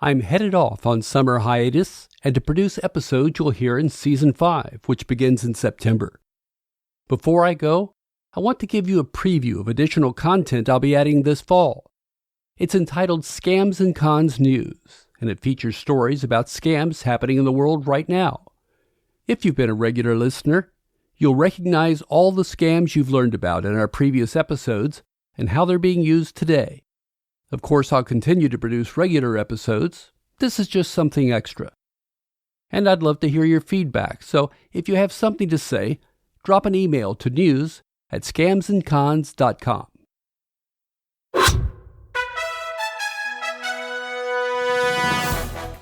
I'm headed off on summer hiatus and to produce episodes you'll hear in Season 5, which begins in September. Before I go, I want to give you a preview of additional content I'll be adding this fall. It's entitled Scams and Cons News, and it features stories about scams happening in the world right now. If you've been a regular listener, you'll recognize all the scams you've learned about in our previous episodes and how they're being used today. Of course, I'll continue to produce regular episodes. This is just something extra. And I'd love to hear your feedback, so if you have something to say, drop an email to news@scamsandcons.com.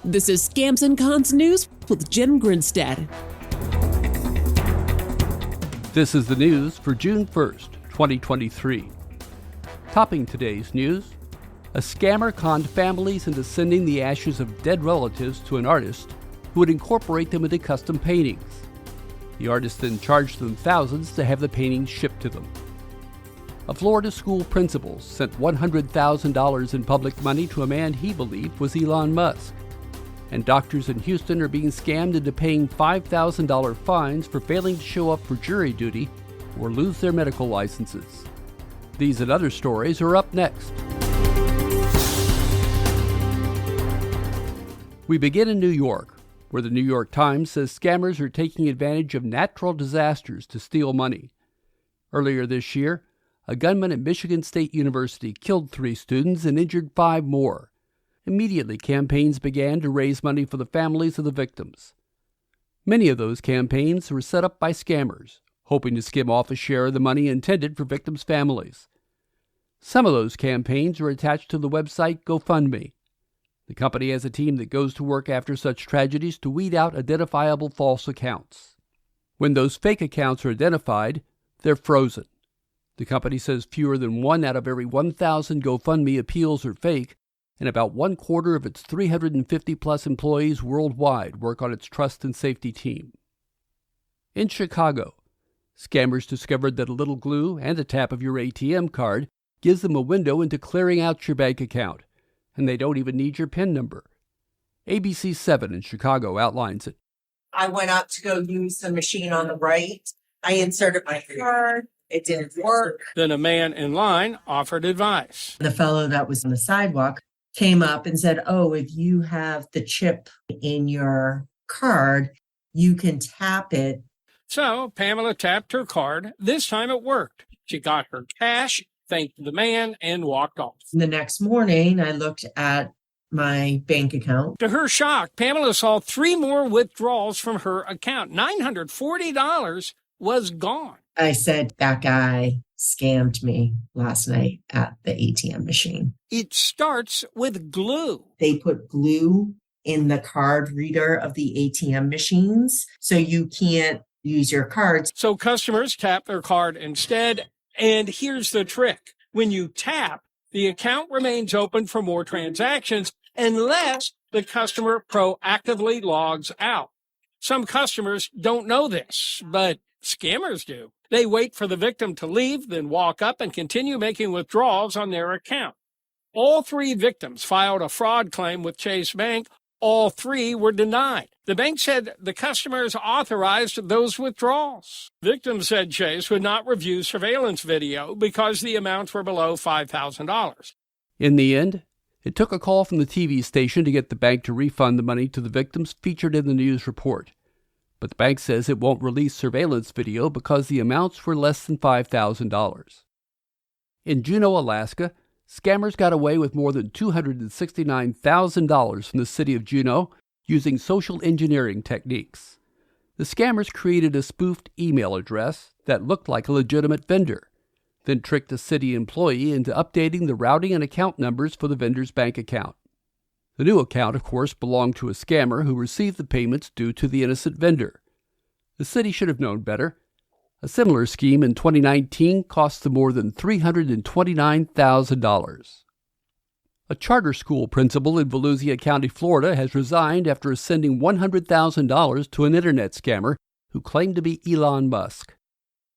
This is Scams and Cons News with Jen Grinstead. This is the news for June 1st, 2023. Topping today's news, a scammer conned families into sending the ashes of dead relatives to an artist who would incorporate them into custom paintings. The artist then charged them thousands to have the paintings shipped to them. A Florida school principal sent $100,000 in public money to a man he believed was Elon Musk. And doctors in Houston are being scammed into paying $5,000 fines for failing to show up for jury duty or lose their medical licenses. These and other stories are up next. We begin in New York, where the New York Times says scammers are taking advantage of natural disasters to steal money. Earlier this year, a gunman at Michigan State University killed 3 students and injured 5 more. Immediately, campaigns began to raise money for the families of the victims. Many of those campaigns were set up by scammers, hoping to skim off a share of the money intended for victims' families. Some of those campaigns are attached to the website GoFundMe. The company has a team that goes to work after such tragedies to weed out identifiable false accounts. When those fake accounts are identified, they're frozen. The company says fewer than 1 out of every 1,000 GoFundMe appeals are fake, and about 1/4 of its 350-plus employees worldwide work on its trust and safety team. In Chicago, scammers discovered that a little glue and a tap of your ATM card gives them a window into clearing out your bank account, and they don't even need your PIN number. ABC 7 in Chicago outlines it. I went up to go use the machine on the right. I inserted my card. It didn't work. Then a man in line offered advice. The fellow that was on the sidewalk came up and said, "Oh, if you have the chip in your card, you can tap it." So Pamela tapped her card. This time it worked. She got her cash, thanked the man, and walked off. The next morning, I looked at my bank account. To her shock, Pamela saw 3 more withdrawals from her account. $940 was gone. I said, "That guy scammed me last night at the ATM machine." It starts with glue. They put glue in the card reader of the ATM machines, so you can't use your cards. So customers tap their card instead. And here's the trick. When you tap, the account remains open for more transactions unless the customer proactively logs out. Some customers don't know this, but scammers do. They wait for the victim to leave, then walk up and continue making withdrawals on their account. All 3 victims filed a fraud claim with Chase Bank. All 3 were denied. The bank said the customers authorized those withdrawals. Victims said Chase would not review surveillance video because the amounts were below $5,000. In the end, it took a call from the TV station to get the bank to refund the money to the victims featured in the news report. But the bank says it won't release surveillance video because the amounts were less than $5,000. In Juneau, Alaska, scammers got away with more than $269,000 from the city of Juneau using social engineering techniques. The scammers created a spoofed email address that looked like a legitimate vendor, then tricked a city employee into updating the routing and account numbers for the vendor's bank account. The new account, of course, belonged to a scammer who received the payments due to the innocent vendor. The city should have known better. A similar scheme in 2019 cost them more than $329,000. A charter school principal in Volusia County, Florida, has resigned after sending $100,000 to an internet scammer who claimed to be Elon Musk.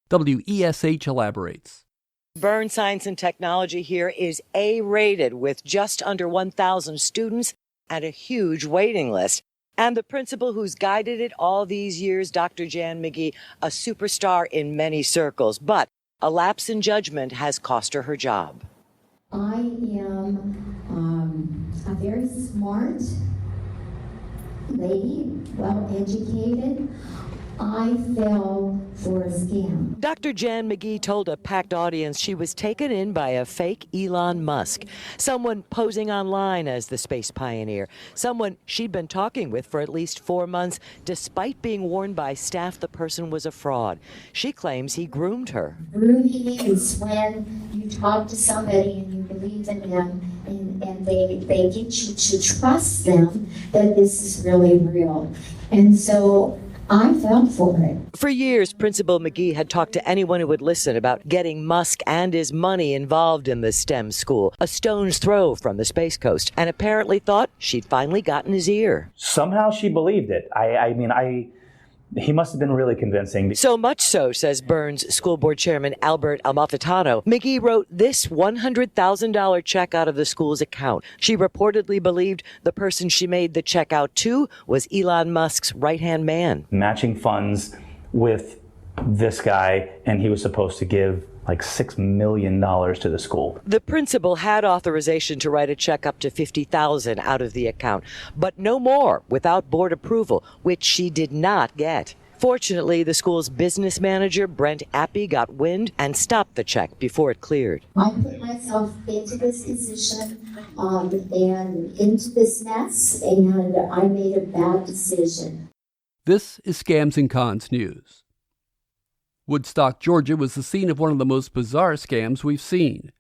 WESH elaborates. Burn Science and Technology here is A-rated with just under 1,000 students and a huge waiting list. And the principal who's guided it all these years, Dr. Jan McGee, a superstar in many circles. But a lapse in judgment has cost her her job. I am a very smart lady, well-educated. I fell for a scam. Dr. Jan McGee told a packed audience she was taken in by a fake Elon Musk, someone posing online as the space pioneer, someone she'd been talking with for at least 4 months, despite being warned by staff the person was a fraud. She claims he groomed her. Grooming is when you talk to somebody and you believe in them and they get you to trust them that this is really real. And so I fell for it. For years, Principal McGee had talked to anyone who would listen about getting Musk and his money involved in the STEM school, a stone's throw from the Space Coast, and apparently thought she'd finally gotten his ear. Somehow she believed it. He must have been really convincing. So much so, says Burns School Board Chairman Albert Amalfitano, McGee wrote this $100,000 check out of the school's account. She reportedly believed the person she made the check out to was Elon Musk's right-hand man. Matching funds with this guy, and he was supposed to give like $6 million to the school. The principal had authorization to write a check up to $50,000 out of the account, but no more without board approval, which she did not get. Fortunately, the school's business manager, Brent Appy, got wind and stopped the check before it cleared. I put myself into this position and into this mess, and I made a bad decision. This is Scams and Cons News. Woodstock, Georgia was the scene of one of the most bizarre scams we've seen.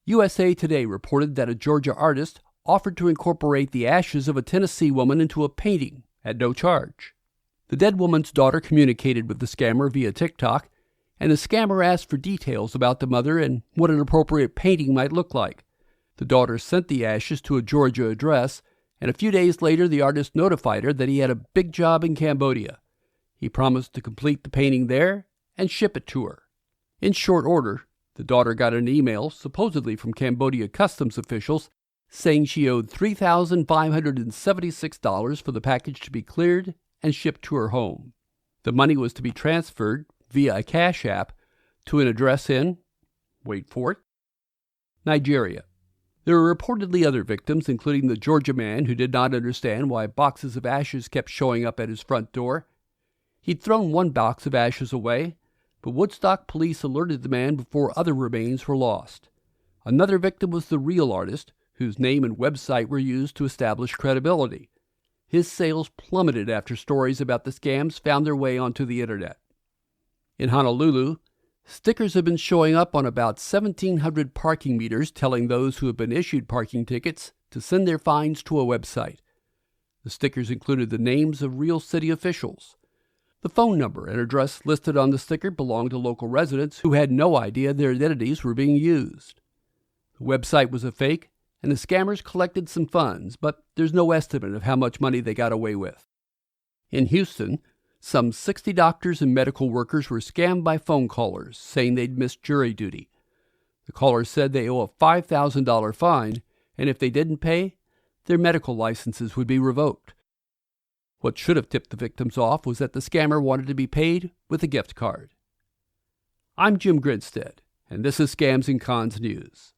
USA Today reported that a Georgia artist offered to incorporate the ashes of a Tennessee woman into a painting at no charge. The dead woman's daughter communicated with the scammer via TikTok, and the scammer asked for details about the mother and what an appropriate painting might look like. The daughter sent the ashes to a Georgia address, and a few days later the artist notified her that he had a big job in Cambodia. He promised to complete the painting there and ship it to her. In short order, the daughter got an email, supposedly from Cambodia customs officials, saying she owed $3,576 for the package to be cleared and shipped to her home. The money was to be transferred via a Cash App to an address in, wait for it, Nigeria. There were reportedly other victims, including the Georgia man who did not understand why boxes of ashes kept showing up at his front door. He'd thrown one box of ashes away, but Woodstock police alerted the man before other remains were lost. Another victim was the real artist, whose name and website were used to establish credibility. His sales plummeted after stories about the scams found their way onto the internet. In Honolulu, stickers have been showing up on about 1,700 parking meters telling those who have been issued parking tickets to send their fines to a website. The stickers included the names of real city officials. The phone number and address listed on the sticker belonged to local residents who had no idea their identities were being used. The website was a fake, and the scammers collected some funds, but there's no estimate of how much money they got away with. In Houston, some 60 doctors and medical workers were scammed by phone callers saying they'd missed jury duty. The callers said they owe a $5,000 fine, and if they didn't pay, their medical licenses would be revoked. What should have tipped the victims off was that the scammer wanted to be paid with a gift card. I'm Jim Grinstead, and this is Scams and Cons News.